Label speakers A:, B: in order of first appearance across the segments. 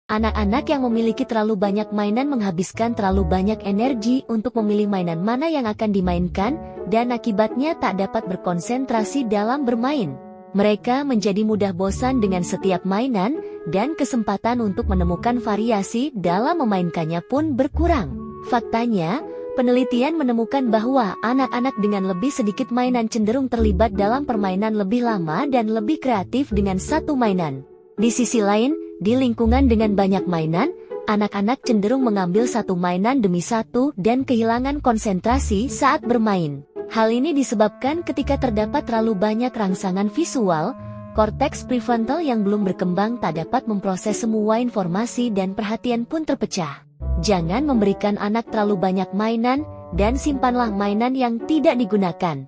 A: Anak-anak yang memiliki terlalu banyak mainan menghabiskan terlalu banyak energi untuk memilih mainan mana yang akan dimainkan, dan akibatnya tak dapat berkonsentrasi dalam bermain. Mereka menjadi mudah bosan dengan setiap mainan, dan kesempatan untuk menemukan variasi dalam memainkannya pun berkurang. Faktanya, penelitian menemukan bahwa anak-anak dengan lebih sedikit mainan cenderung terlibat dalam permainan lebih lama dan lebih kreatif dengan satu mainan. Di sisi lain, di lingkungan dengan banyak mainan, anak-anak cenderung mengambil satu mainan demi satu dan kehilangan konsentrasi saat bermain. Hal ini disebabkan ketika terdapat terlalu banyak rangsangan visual, korteks prefrontal yang belum berkembang tak dapat memproses semua informasi dan perhatian pun terpecah. Jangan memberikan anak terlalu banyak mainan, dan simpanlah mainan yang tidak digunakan.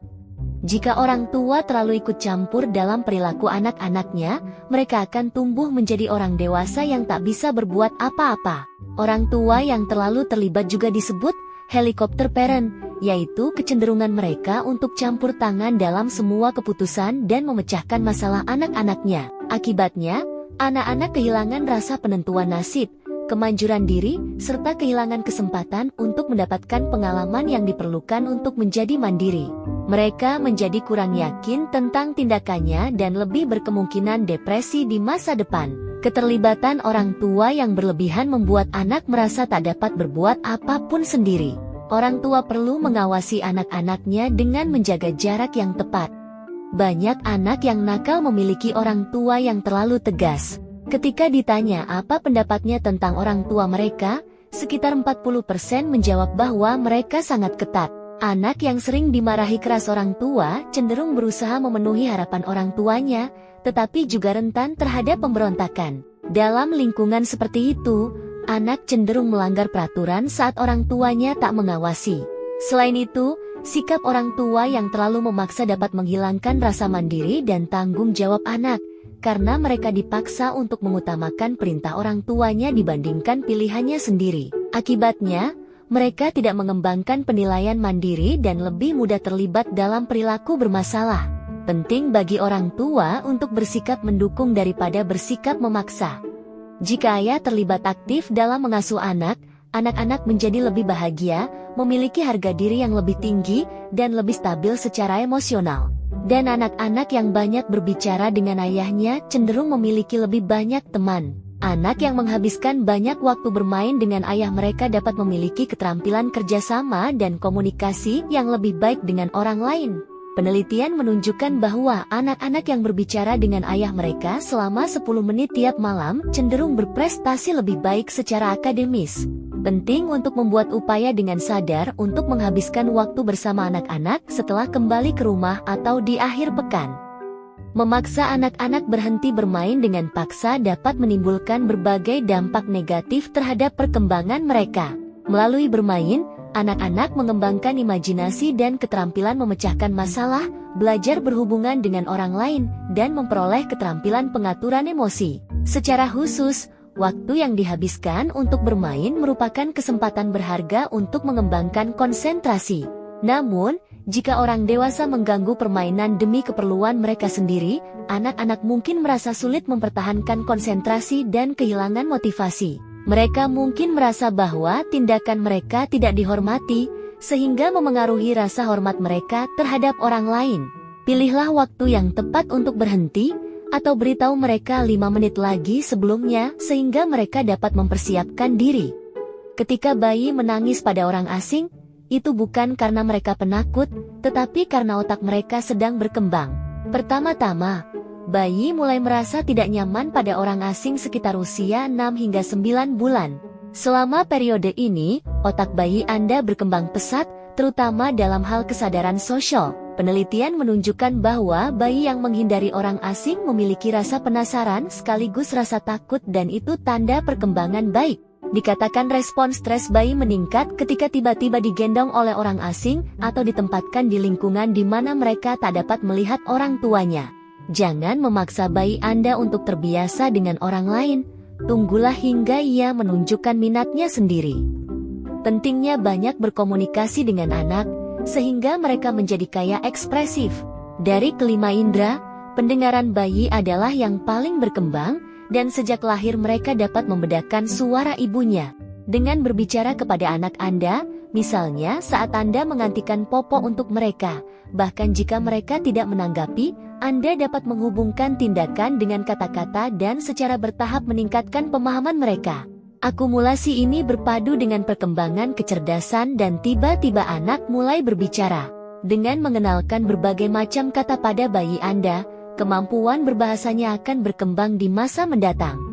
A: Jika orang tua terlalu ikut campur dalam perilaku anak-anaknya, mereka akan tumbuh menjadi orang dewasa yang tak bisa berbuat apa-apa. Orang tua yang terlalu terlibat juga disebut helikopter parent, yaitu kecenderungan mereka untuk campur tangan dalam semua keputusan dan memecahkan masalah anak-anaknya. Akibatnya, anak-anak kehilangan rasa penentuan nasib, kemanjuran diri, serta kehilangan kesempatan untuk mendapatkan pengalaman yang diperlukan untuk menjadi mandiri. Mereka menjadi kurang yakin tentang tindakannya dan lebih berkemungkinan depresi di masa depan. Keterlibatan orang tua yang berlebihan membuat anak merasa tak dapat berbuat apapun sendiri. Orang tua perlu mengawasi anak-anaknya dengan menjaga jarak yang tepat. Banyak anak yang nakal memiliki orang tua yang terlalu tegas. Ketika ditanya apa pendapatnya tentang orang tua mereka, sekitar 40% menjawab bahwa mereka sangat ketat. Anak yang sering dimarahi keras orang tua cenderung berusaha memenuhi harapan orang tuanya, tetapi juga rentan terhadap pemberontakan. Dalam lingkungan seperti itu, anak cenderung melanggar peraturan saat orang tuanya tak mengawasi. Selain itu, sikap orang tua yang terlalu memaksa dapat menghilangkan rasa mandiri dan tanggung jawab anak, karena mereka dipaksa untuk mengutamakan perintah orang tuanya dibandingkan pilihannya sendiri. Akibatnya, mereka tidak mengembangkan penilaian mandiri dan lebih mudah terlibat dalam perilaku bermasalah. Penting bagi orang tua untuk bersikap mendukung daripada bersikap memaksa. Jika ayah terlibat aktif dalam mengasuh anak, anak-anak menjadi lebih bahagia, memiliki harga diri yang lebih tinggi, dan lebih stabil secara emosional. Dan anak-anak yang banyak berbicara dengan ayahnya cenderung memiliki lebih banyak teman. Anak yang menghabiskan banyak waktu bermain dengan ayah mereka dapat memiliki keterampilan kerjasama dan komunikasi yang lebih baik dengan orang lain. Penelitian menunjukkan bahwa anak-anak yang berbicara dengan ayah mereka selama 10 menit tiap malam cenderung berprestasi lebih baik secara akademis. Penting untuk membuat upaya dengan sadar untuk menghabiskan waktu bersama anak-anak setelah kembali ke rumah atau di akhir pekan. Memaksa anak-anak berhenti bermain dengan paksa dapat menimbulkan berbagai dampak negatif terhadap perkembangan mereka. Melalui bermain, anak-anak mengembangkan imajinasi dan keterampilan memecahkan masalah, belajar berhubungan dengan orang lain, dan memperoleh keterampilan pengaturan emosi. Secara khusus, waktu yang dihabiskan untuk bermain merupakan kesempatan berharga untuk mengembangkan konsentrasi. Namun, jika orang dewasa mengganggu permainan demi keperluan mereka sendiri, anak-anak mungkin merasa sulit mempertahankan konsentrasi dan kehilangan motivasi. Mereka mungkin merasa bahwa tindakan mereka tidak dihormati, sehingga memengaruhi rasa hormat mereka terhadap orang lain. Pilihlah waktu yang tepat untuk berhenti, atau beritahu mereka 5 menit lagi sebelumnya sehingga mereka dapat mempersiapkan diri. Ketika bayi menangis pada orang asing, itu bukan karena mereka penakut, tetapi karena otak mereka sedang berkembang. Pertama-tama, bayi mulai merasa tidak nyaman pada orang asing sekitar usia 6 hingga 9 bulan. Selama periode ini, otak bayi Anda berkembang pesat, terutama dalam hal kesadaran sosial. Penelitian menunjukkan bahwa bayi yang menghindari orang asing memiliki rasa penasaran sekaligus rasa takut, dan itu tanda perkembangan baik. Dikatakan respons stres bayi meningkat ketika tiba-tiba digendong oleh orang asing atau ditempatkan di lingkungan di mana mereka tak dapat melihat orang tuanya. Jangan memaksa bayi Anda untuk terbiasa dengan orang lain. Tunggulah hingga ia menunjukkan minatnya sendiri. Pentingnya banyak berkomunikasi dengan anak, sehingga mereka menjadi kaya ekspresif. Dari kelima indera, pendengaran bayi adalah yang paling berkembang, dan sejak lahir mereka dapat membedakan suara ibunya. Dengan berbicara kepada anak Anda, misalnya saat Anda mengantikan popo untuk mereka, bahkan jika mereka tidak menanggapi, Anda dapat menghubungkan tindakan dengan kata-kata dan secara bertahap meningkatkan pemahaman mereka. Akumulasi ini berpadu dengan perkembangan kecerdasan dan tiba-tiba anak mulai berbicara. Dengan mengenalkan berbagai macam kata pada bayi Anda, kemampuan berbahasanya akan berkembang di masa mendatang.